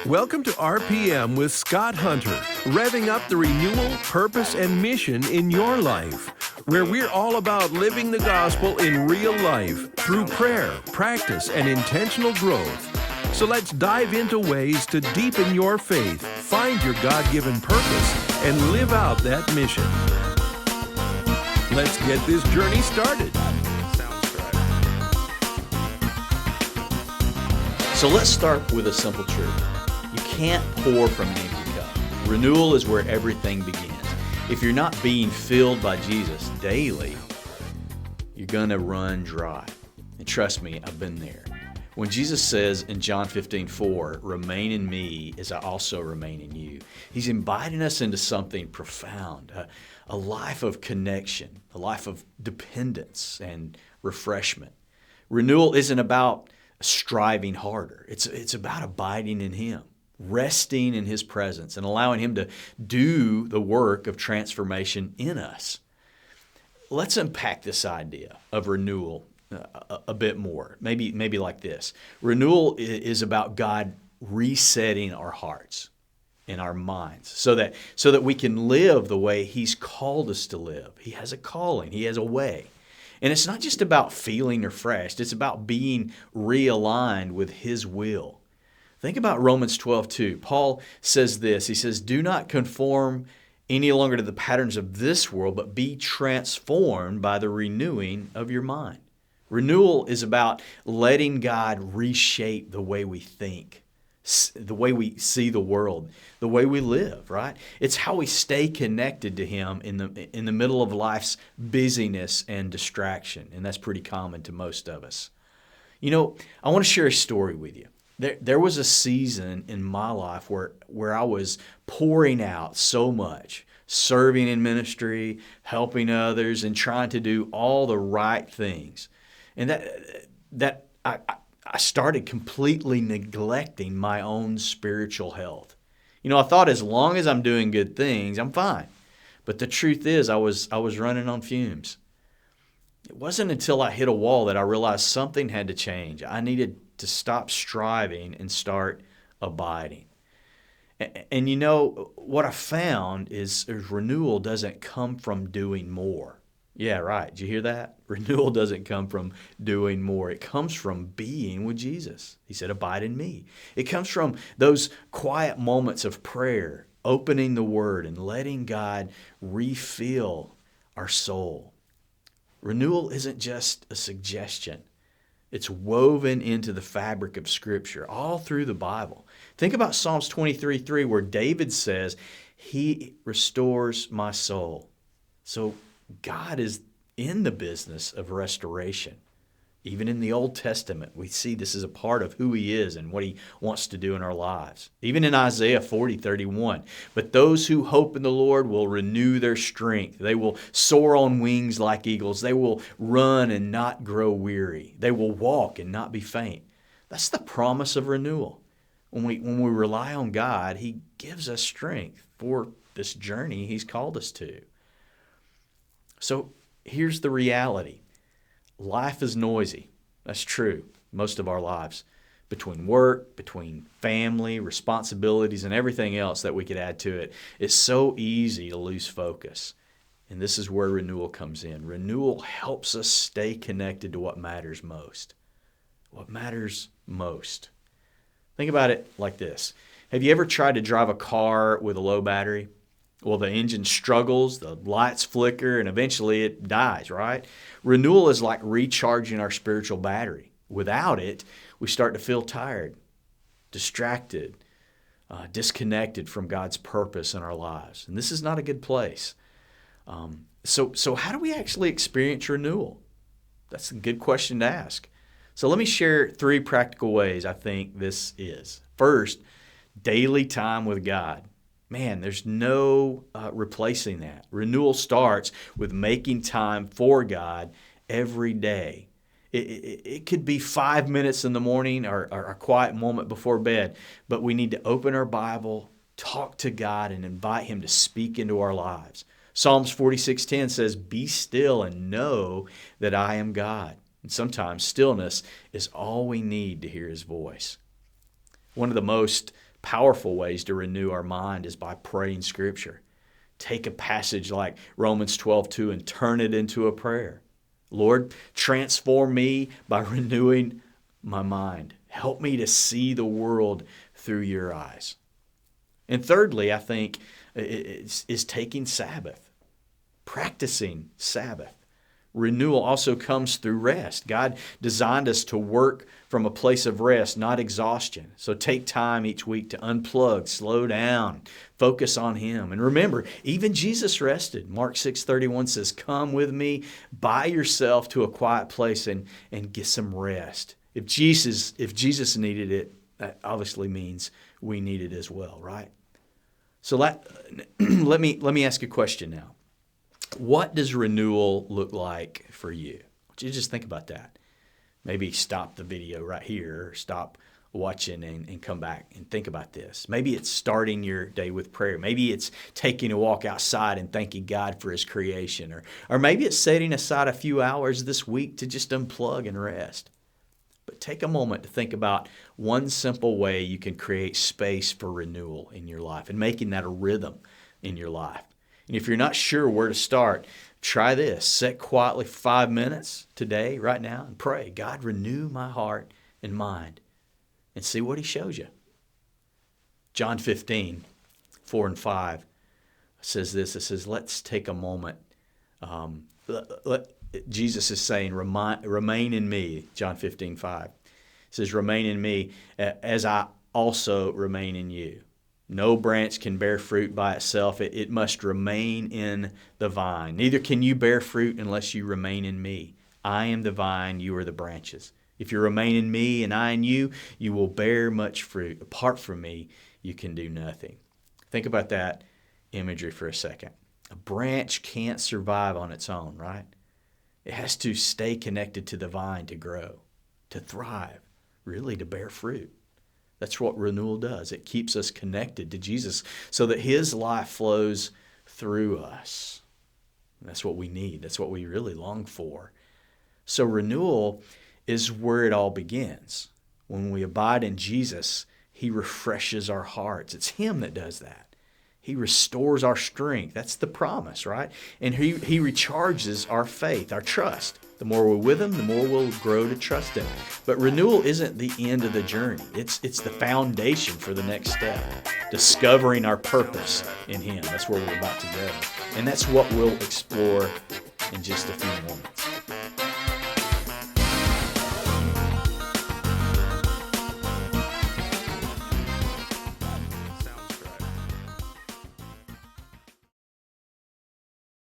Welcome to RPM with Scott Hunter, revving up the renewal, purpose, and mission in your life, where we're all about living the gospel in real life through prayer, practice, and intentional growth. So let's dive into ways to deepen your faith, find your God-given purpose, and live out that mission. Let's get this journey started. So let's start with a simple truth. You can't pour from an empty cup. Renewal is where everything begins. If you're not being filled by Jesus daily, you're going to run dry. And trust me, I've been there. When Jesus says in John 15:4, "Remain in me as I also remain in you," he's inviting us into something profound, a life of connection, a life of dependence and refreshment. Renewal isn't about striving harder. It's about abiding in Him, resting in His presence, and allowing Him to do the work of transformation in us. Let's unpack this idea of renewal a bit more. Maybe like this. Renewal is about God resetting our hearts and our minds so that we can live the way He's called us to live. He has a calling. He has a way. And it's not just about feeling refreshed. It's about being realigned with His will. Think about Romans 12:2. Paul says this. He says, "Do not conform any longer to the patterns of this world, but be transformed by the renewing of your mind." Renewal is about letting God reshape the way we think, the way we see the world, the way we live, right? It's how we stay connected to Him in the middle of life's busyness and distraction, and that's pretty common to most of us. You know, I want to share a story with you. There was a season in my life where I was pouring out so much, serving in ministry, helping others, and trying to do all the right things. And that I started completely neglecting my own spiritual health. You know, I thought as long as I'm doing good things, I'm fine. But the truth is, I was running on fumes. It wasn't until I hit a wall that I realized something had to change. I needed to stop striving and start abiding. And you know, what I found is renewal doesn't come from doing more. Yeah, right. Did you hear that? Renewal doesn't come from doing more. It comes from being with Jesus. He said, "Abide in me." It comes from those quiet moments of prayer, opening the Word and letting God refill our soul. Renewal isn't just a suggestion. It's woven into the fabric of Scripture, all through the Bible. Think about Psalms 23:3, where David says, "He restores my soul." So God is in the business of restoration. Even in the Old Testament, we see this is a part of who He is and what He wants to do in our lives. Even in Isaiah 40:31, "But those who hope in the Lord will renew their strength. They will soar on wings like eagles. They will run and not grow weary. They will walk and not be faint." That's the promise of renewal. When we rely on God, He gives us strength for this journey He's called us to. So here's the reality. Life is noisy. That's true. Most of our lives. Between work, between family, responsibilities, and everything else that we could add to it, it's so easy to lose focus. And this is where renewal comes in. Renewal helps us stay connected to what matters most. What matters most. Think about it like this. Have you ever tried to drive a car with a low battery? Well, the engine struggles, the lights flicker, and eventually it dies, right? Renewal is like recharging our spiritual battery. Without it, we start to feel tired, distracted, disconnected from God's purpose in our lives. And this is not a good place. So how do we actually experience renewal? That's a good question to ask. So let me share 3 practical ways I think this is. First, daily time with God. Man, there's no replacing that. Renewal starts with making time for God every day. It could be 5 minutes in the morning or a quiet moment before bed, but we need to open our Bible, talk to God, and invite Him to speak into our lives. Psalms 46:10 says, "Be still and know that I am God." And sometimes stillness is all we need to hear His voice. One of the most Powerful ways to renew our mind is by praying Scripture. Take a passage like Romans 12:2 and turn it into a prayer. Lord, transform me by renewing my mind. Help me to see the world through your eyes. And thirdly, I think, is taking Sabbath, practicing Sabbath. Renewal also comes through rest. God designed us to work from a place of rest, not exhaustion. So take time each week to unplug, slow down, focus on Him. And remember, even Jesus rested. Mark 6:31 says, come with me by yourself to a quiet place and get some rest. If Jesus needed it, that obviously means we need it as well, right? So let me ask a question now. What does renewal look like for you? I want you to just think about that. Maybe stop the video right here, or stop watching and come back and think about this. Maybe it's starting your day with prayer. Maybe it's taking a walk outside and thanking God for His creation. Or maybe it's setting aside a few hours this week to just unplug and rest. But take a moment to think about one simple way you can create space for renewal in your life and making that a rhythm in your life. And if you're not sure where to start, try this. Sit quietly for 5 minutes today, right now, and pray, God, renew my heart and mind, and see what He shows you. John 15:4-5 says this. It says, let's take a moment. Jesus is saying, remain in me, John 15:5. It says, remain in me as I also remain in you. No branch can bear fruit by itself. It must remain in the vine. Neither can you bear fruit unless you remain in me. I am the vine, you are the branches. If you remain in me and I in you, you will bear much fruit. Apart from me, you can do nothing. Think about that imagery for a second. A branch can't survive on its own, right? It has to stay connected to the vine to grow, to thrive, really to bear fruit. That's what renewal does. It keeps us connected to Jesus so that His life flows through us. That's what we need. That's what we really long for. So renewal is where it all begins. When we abide in Jesus, He refreshes our hearts. It's Him that does that. He restores our strength. That's the promise, right? And He recharges our faith, our trust. The more we're with Him, the more we'll grow to trust Him. But renewal isn't the end of the journey. It's the foundation for the next step, discovering our purpose in Him. That's where we're about to go. And that's what we'll explore in just a few moments.